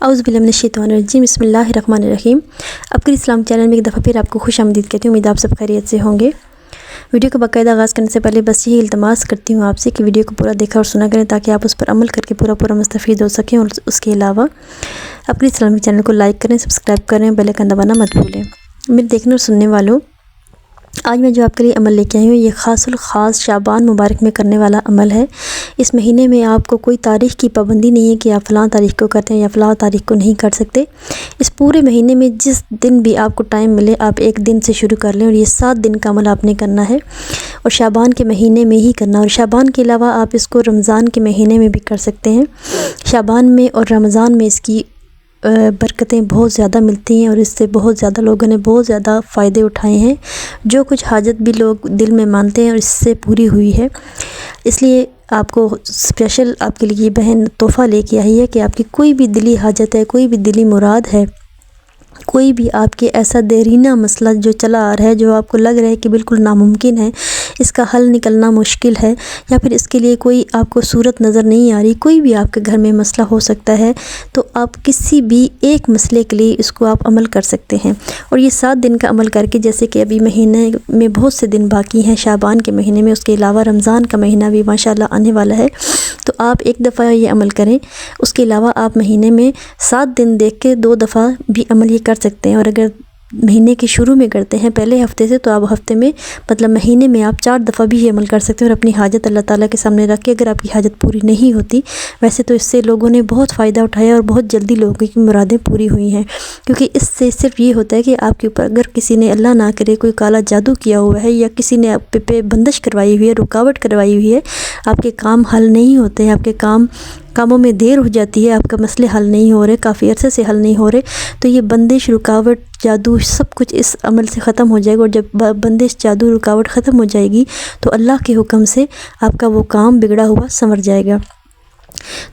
اعوذ باللہ من الشیطان الرجیم، بسم اللہ الرحمن الرحیم۔ اب اسلام چینل میں ایک دفعہ پھر آپ کو خوش آمدید کہتی ہوں۔ امید آپ سب خیریت سے ہوں گے۔ ویڈیو کا باقاعدہ آغاز کرنے سے پہلے بس یہی التماس کرتی ہوں آپ سے کہ ویڈیو کو پورا دیکھا اور سنا کریں تاکہ آپ اس پر عمل کر کے پورا مستفید ہو سکیں، اور اس کے علاوہ اپنے اسلامی چینل کو لائک کریں، سبسکرائب کریں، بیل آئیکن دبانا مت بھولیں۔ میرے دیکھنے اور سننے والوں، آج میں جو آپ کے لیے عمل لے کے آئی ہوں یہ خاص الخاص شعبان مبارک میں کرنے والا عمل ہے۔ اس مہینے میں آپ کو کوئی تاریخ کی پابندی نہیں ہے کہ آپ فلاں تاریخ کو کرتے ہیں یا فلاں تاریخ کو نہیں کر سکتے۔ اس پورے مہینے میں جس دن بھی آپ کو ٹائم ملے آپ ایک دن سے شروع کر لیں، اور یہ 7 دن کا عمل آپ نے کرنا ہے، اور شعبان کے مہینے میں ہی کرنا ہے۔ اور شعبان کے علاوہ آپ اس کو رمضان کے مہینے میں بھی کر سکتے ہیں۔ شعبان میں اور رمضان میں اس کی برکتیں بہت زیادہ ملتی ہیں، اور اس سے بہت زیادہ لوگوں نے بہت زیادہ فائدے اٹھائے ہیں۔ جو کچھ حاجت بھی لوگ دل میں مانتے ہیں اور اس سے پوری ہوئی ہے۔ اس لیے آپ کو اسپیشل آپ کے لیے یہ بہن تحفہ لے کے آئی ہے کہ آپ کی کوئی بھی دلی حاجت ہے، کوئی بھی دلی مراد ہے، کوئی بھی آپ کے ایسا دیرینہ مسئلہ جو چلا آ رہا ہے، جو آپ کو لگ رہا ہے کہ بالکل ناممکن ہے، اس کا حل نکلنا مشکل ہے، یا پھر اس کے لیے کوئی آپ کو صورت نظر نہیں آ رہی، کوئی بھی آپ کے گھر میں مسئلہ ہو سکتا ہے، تو آپ کسی بھی ایک مسئلے کے لیے اس کو آپ عمل کر سکتے ہیں۔ اور یہ 7 دن کا عمل کر کے، جیسے کہ ابھی مہینے میں بہت سے دن باقی ہیں شعبان کے مہینے میں، اس کے علاوہ رمضان کا مہینہ بھی ماشاءاللہ آنے والا ہے، تو آپ ایک دفعہ یہ عمل کریں۔ اس کے علاوہ آپ مہینے میں 7 دن دیکھ کے 2 دفعہ بھی عمل یہ کر سکتے ہیں، اور اگر مہینے کے شروع میں کرتے ہیں پہلے ہفتے سے، تو آپ ہفتے میں مہینے میں آپ 4 دفعہ بھی یہ عمل کر سکتے ہیں، اور اپنی حاجت اللہ تعالیٰ کے سامنے رکھ کے، اگر آپ کی حاجت پوری نہیں ہوتی، ویسے تو اس سے لوگوں نے بہت فائدہ اٹھایا اور بہت جلدی لوگوں کی مرادیں پوری ہوئی ہیں، کیونکہ اس سے صرف یہ ہوتا ہے کہ آپ کے اوپر اگر کسی نے اللہ نہ کرے کوئی کالا جادو کیا ہوا ہے، یا کسی نے آپ پہ بندش کروائی ہوئی ہے، رکاوٹ کروائی ہوئی ہے، آپ کے کام حل نہیں ہوتے ہیں، آپ کے کاموں میں دیر ہو جاتی ہے، آپ کا مسئلے حل نہیں ہو رہے، کافی عرصے سے حل نہیں ہو رہے، تو یہ بندش، رکاوٹ، جادو سب کچھ اس عمل سے ختم ہو جائے گا۔ اور جب بندش، جادو، رکاوٹ ختم ہو جائے گی تو اللہ کے حکم سے آپ کا وہ کام بگڑا ہوا سنور جائے گا۔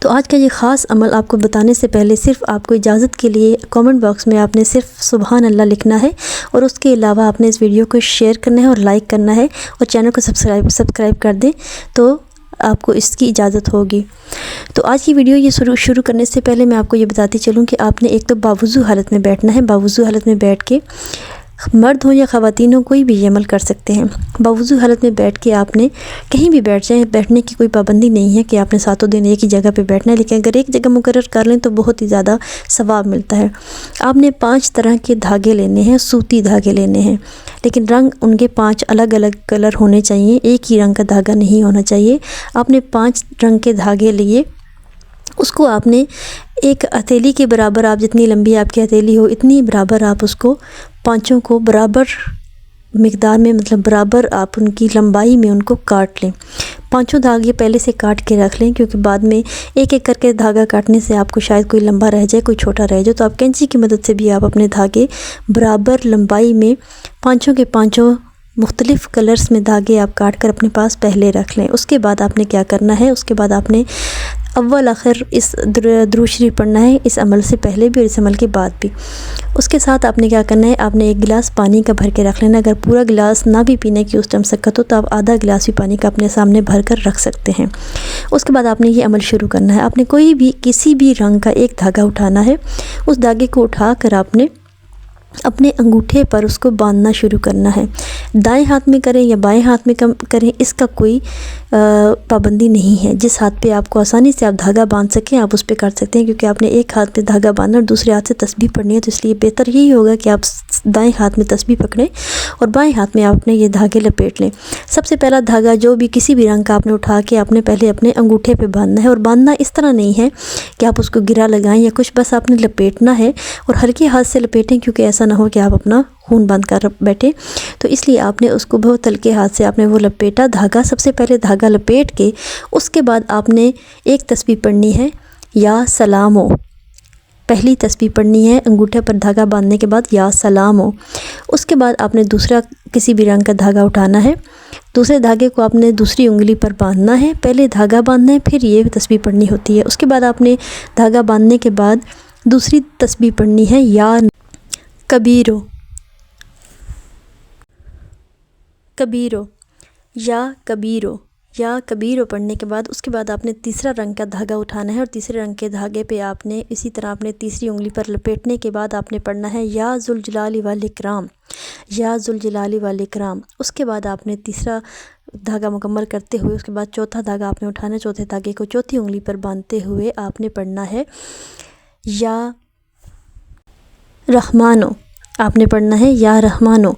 تو آج کا یہ خاص عمل آپ کو بتانے سے پہلے صرف آپ کو اجازت کے لیے کامنٹ باکس میں آپ نے صرف سبحان اللہ لکھنا ہے، اور اس کے علاوہ آپ نے اس ویڈیو کو شیئر کرنا ہے اور لائک کرنا ہے، اور چینل کو سبسکرائب کر دیں تو آپ کو اس کی اجازت ہوگی۔ تو آج کی ویڈیو یہ شروع کرنے سے پہلے میں آپ کو یہ بتاتی چلوں کہ آپ نے ایک تو باوضو حالت میں بیٹھنا ہے۔ باوضو حالت میں بیٹھ کے مرد ہو یا خواتین ہو کوئی بھی یہ عمل کر سکتے ہیں۔ باوضو حالت میں بیٹھ کے آپ نے کہیں بھی بیٹھ جائیں، بیٹھنے کی کوئی پابندی نہیں ہے کہ آپ نے 7 دن ایک ہی جگہ پہ بیٹھنا ہے، لیکن اگر ایک جگہ مقرر کر لیں تو بہت ہی زیادہ ثواب ملتا ہے۔ آپ نے 5 طرح کے دھاگے لینے ہیں، سوتی دھاگے لینے ہیں، لیکن رنگ ان کے 5 الگ الگ کلر ہونے چاہیے، ایک ہی رنگ کا دھاگا نہیں ہونا چاہیے۔ آپ نے 5 رنگ کے دھاگے لیے، اس کو آپ نے ایک ہتھیلی کے برابر، آپ جتنی لمبی آپ کی ہتھیلی ہو اتنی برابر آپ اس کو 5 کو برابر مقدار میں، برابر آپ ان کی لمبائی میں ان کو کاٹ لیں۔ 5 دھاگے پہلے سے کاٹ کے رکھ لیں، کیونکہ بعد میں ایک ایک کر کے دھاگا کاٹنے سے آپ کو شاید کوئی لمبا رہ جائے، کوئی چھوٹا رہ جائے، تو آپ کینچی کی مدد سے بھی آپ اپنے دھاگے برابر لمبائی میں 5 کے 5 مختلف کلرز میں دھاگے آپ کاٹ کر اپنے پاس پہلے رکھ لیں۔ اس کے بعد آپ نے کیا کرنا ہے، اس کے بعد آپ نے اول آخر اس درود شریف پڑھنا ہے، اس عمل سے پہلے بھی اور اس عمل کے بعد بھی۔ اس کے ساتھ آپ نے کیا کرنا ہے، آپ نے 1 گلاس پانی کا بھر کے رکھ لینا۔ اگر پورا گلاس نہ بھی پینے کی اس ٹائم سکت ہو تو آپ آدھا گلاس بھی پانی کا اپنے سامنے بھر کر رکھ سکتے ہیں۔ اس کے بعد آپ نے یہ عمل شروع کرنا ہے۔ آپ نے کوئی بھی کسی بھی رنگ کا ایک دھاگا اٹھانا ہے، اس دھاگے کو اٹھا کر آپ نے اپنے انگوٹھے پر اس کو باندھنا شروع کرنا ہے۔ دائیں ہاتھ میں کریں یا بائیں ہاتھ میں کریں، اس کا کوئی پابندی نہیں ہے۔ جس ہاتھ پہ آپ کو آسانی سے آپ دھاگا باندھ سکیں آپ اس پہ کر سکتے ہیں، کیونکہ آپ نے ایک ہاتھ پہ دھاگا باندھنا اور دوسرے ہاتھ سے تسبیح پڑھنی ہے، تو اس لیے بہتر یہی ہوگا کہ آپ دائیں ہاتھ میں تسبیح پکڑیں اور بائیں ہاتھ میں آپ نے یہ دھاگے لپیٹ لیں۔ سب سے پہلا دھاگا جو بھی کسی بھی رنگ کا آپ نے اٹھا کے آپ نے پہلے اپنے انگوٹھے پہ باندھنا ہے، اور باندھنا اس طرح نہیں ہے کہ آپ اس کو گرا لگائیں یا کچھ، بس آپ نے لپیٹنا ہے، اور ہلکے ہاتھ سے لپیٹیں، کیونکہ ایسا نہ ہو کہ آپ اپنا خون بند کر بیٹھے، تو اس لیے آپ نے اس کو بہت ہلکے ہاتھ سے آپ نے وہ لپیٹا دھاگا۔ سب سے پہلے دھاگا لپیٹ کے اس کے بعد آپ نے ایک تسبیح پڑھنی ہے، یا سلامو، پہلی تسبیح پڑھنی ہے انگوٹھے پر دھاگا باندھنے کے بعد، یا سلامو۔ اس کے بعد آپ نے دوسرا کسی بھی رنگ کا دھاگا اٹھانا ہے، دوسرے دھاگے کو آپ نے دوسری انگلی پر باندھنا ہے، پہلے دھاگا باندھنا ہے پھر یہ تسبیح پڑھنی ہوتی ہے۔ اس کے بعد آپ نے دھاگا باندھنے کے بعد دوسری تسبیح پڑھنی ہے، یا کبیرو، کبیرو، یا کبیرو، یا کبیر پڑھنے کے بعد اس کے بعد آپ نے تیسرا رنگ کا دھاگا اٹھانا ہے، اور تیسرے رنگ کے دھاگے پہ آپ نے اسی طرح اپنے تیسری انگلی پر لپیٹنے کے بعد آپ نے پڑھنا ہے یا ذوالجلال والاکرام، یا ذوالجلال والاکرام۔ اس کے بعد آپ نے تیسرا دھاگا مکمل کرتے ہوئے اس کے بعد چوتھا دھاگا آپ نے اٹھانا ہے، چوتھے دھاگے کو چوتھی انگلی پر باندھتے ہوئے آپ نے پڑھنا ہے یا رحمانو، آپ نے پڑھنا ہے یا رحمانو۔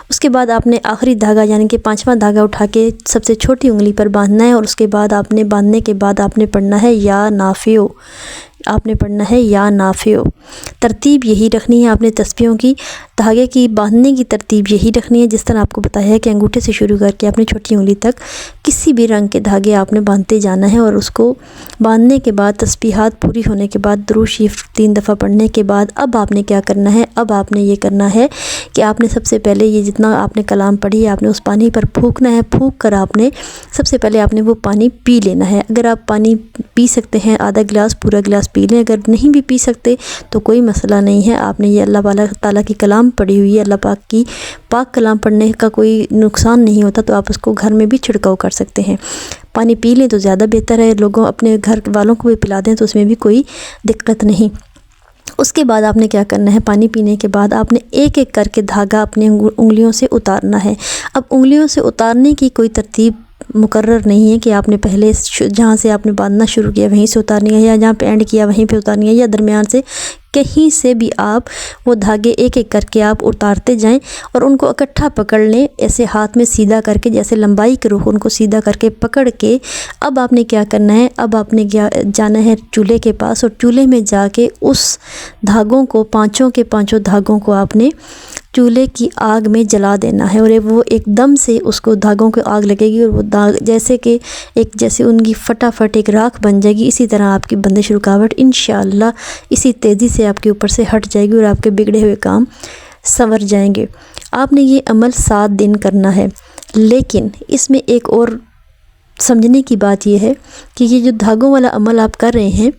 اس کے بعد آپ نے آخری دھاگا یعنی کہ پانچواں دھاگا اٹھا کے سب سے چھوٹی انگلی پر باندھنا ہے، اور اس کے بعد آپ نے باندھنے کے بعد آپ نے پڑھنا ہے یا نافعو، آپ نے پڑھنا ہے یا نافعو۔ ترتیب یہی رکھنی ہے آپ نے تسبیحوں کی، دھاگے کی باندھنے کی ترتیب یہی رکھنی ہے جس طرح آپ کو بتایا ہے کہ انگوٹھے سے شروع کر کے اپنی چھوٹی انگلی تک کسی بھی رنگ کے دھاگے آپ نے باندھتے جانا ہے، اور اس کو باندھنے کے بعد تسبیحات پوری ہونے کے بعد درود شریف 3 دفعہ پڑھنے کے بعد اب آپ نے کیا کرنا ہے، اب آپ نے یہ کرنا ہے کہ آپ نے سب سے پہلے یہ جتنا آپ نے کلام پڑھی ہے آپ نے اس پانی پر پھونکنا ہے، پھونک کر آپ نے سب سے پہلے آپ نے وہ پانی پی لینا ہے۔ اگر آپ پانی پی سکتے ہیں آدھا گلاس پورا گلاس پی لیں، اگر نہیں بھی پی سکتے تو کوئی مسئلہ نہیں ہے، آپ نے یہ اللہ تعالیٰ کی کلام پڑھی ہوئی ہے، اللہ پاک کی پاک کلام پڑھنے کا کوئی نقصان نہیں ہوتا، تو آپ اس کو گھر میں بھی چھڑکاؤ کر سکتے ہیں۔ پانی پی لیں تو زیادہ بہتر ہے، لوگوں اپنے گھر والوں کو بھی پلا دیں تو اس میں بھی کوئی دقت نہیں۔ اس کے بعد آپ نے کیا کرنا ہے، پانی پینے کے بعد آپ نے ایک ایک کر کے دھاگا اپنے انگلیوں سے اتارنا ہے۔ اب انگلیوں سے اتارنے کی کوئی ترتیب مقرر نہیں ہے کہ آپ نے پہلے جہاں سے آپ نے باندھنا شروع کیا وہیں سے اتارنی ہے، یا جہاں پہ اینڈ کیا وہیں پہ اتارنی ہے، یا درمیان سے کہیں سے بھی آپ وہ دھاگے ایک ایک کر کے آپ اتارتے جائیں اور ان کو اکٹھا پکڑ لیں، ایسے ہاتھ میں سیدھا کر کے، جیسے لمبائی کے رخ ان کو سیدھا کر کے پکڑ کے اب آپ نے کیا کرنا ہے، اب آپ نے جانا ہے چولہے کے پاس، اور چولہے میں جا کے اس دھاگوں کو پانچوں کے پانچوں دھاگوں کو آپ نے چولہے کی آگ میں جلا دینا ہے، اور وہ ایک دم سے اس کو دھاگوں کو آگ لگے گی، اور وہ جیسے کہ جیسے ان کی فٹافٹ ایک راکھ بن جائے گی، اسی طرح آپ کی بندش رکاوٹ انشاءاللہ اسی تیزی سے آپ کے اوپر سے ہٹ جائے گی، اور آپ کے بگڑے ہوئے کام سنور جائیں گے۔ آپ نے یہ عمل 7 دن کرنا ہے، لیکن اس میں ایک اور سمجھنے کی بات یہ ہے کہ یہ جو دھاگوں والا عمل آپ کر رہے ہیں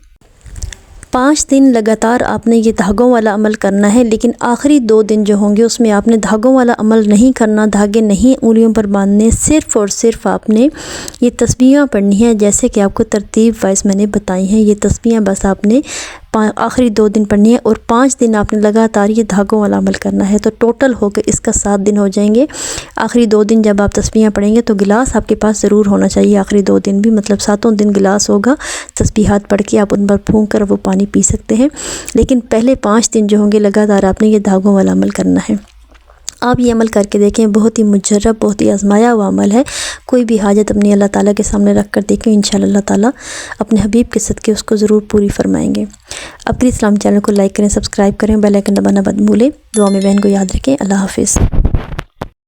5 دن لگاتار آپ نے یہ دھاگوں والا عمل کرنا ہے، لیکن آخری 2 دن جو ہوں گے اس میں آپ نے دھاگوں والا عمل نہیں کرنا، دھاگے نہیں انگلیوں پر باندھنے، صرف اور صرف آپ نے یہ تسبیحاں پڑھنی ہیں جیسے کہ آپ کو ترتیب وائز میں نے بتائی ہیں۔ یہ تسبیحاں بس آپ نے آخری 2 دن پڑھنی ہے، اور 5 دن آپ نے لگاتار یہ دھاگوں والا عمل کرنا ہے، تو ٹوٹل ہو کے اس کا 7 دن ہو جائیں گے۔ آخری 2 دن جب آپ تسبیحاں پڑھیں گے تو گلاس آپ کے پاس ضرور ہونا چاہیے، آخری 2 دن بھی، مطلب 7 دن گلاس ہوگا، تسبیحات پڑھ کے آپ ان پر پھونک کر وہ پانی پی سکتے ہیں، لیکن پہلے 5 دن جو ہوں گے لگاتار آپ نے یہ دھاگوں والا عمل کرنا ہے۔ آپ یہ عمل کر کے دیکھیں، بہت ہی مجرب، بہت ہی آزمایا ہوا عمل ہے، کوئی بھی حاجت اپنی اللہ تعالیٰ کے سامنے رکھ کر دیکھیں، انشاءاللہ اللہ تعالیٰ اپنے حبیب کے صدقے اس کو ضرور پوری فرمائیں گے۔ اپنے اسلام چینل کو لائک کریں، سبسکرائب کریں، بیل آئیکن دبانا مت بھولیں، دعا میں بہن کو یاد رکھیں۔ اللہ حافظ۔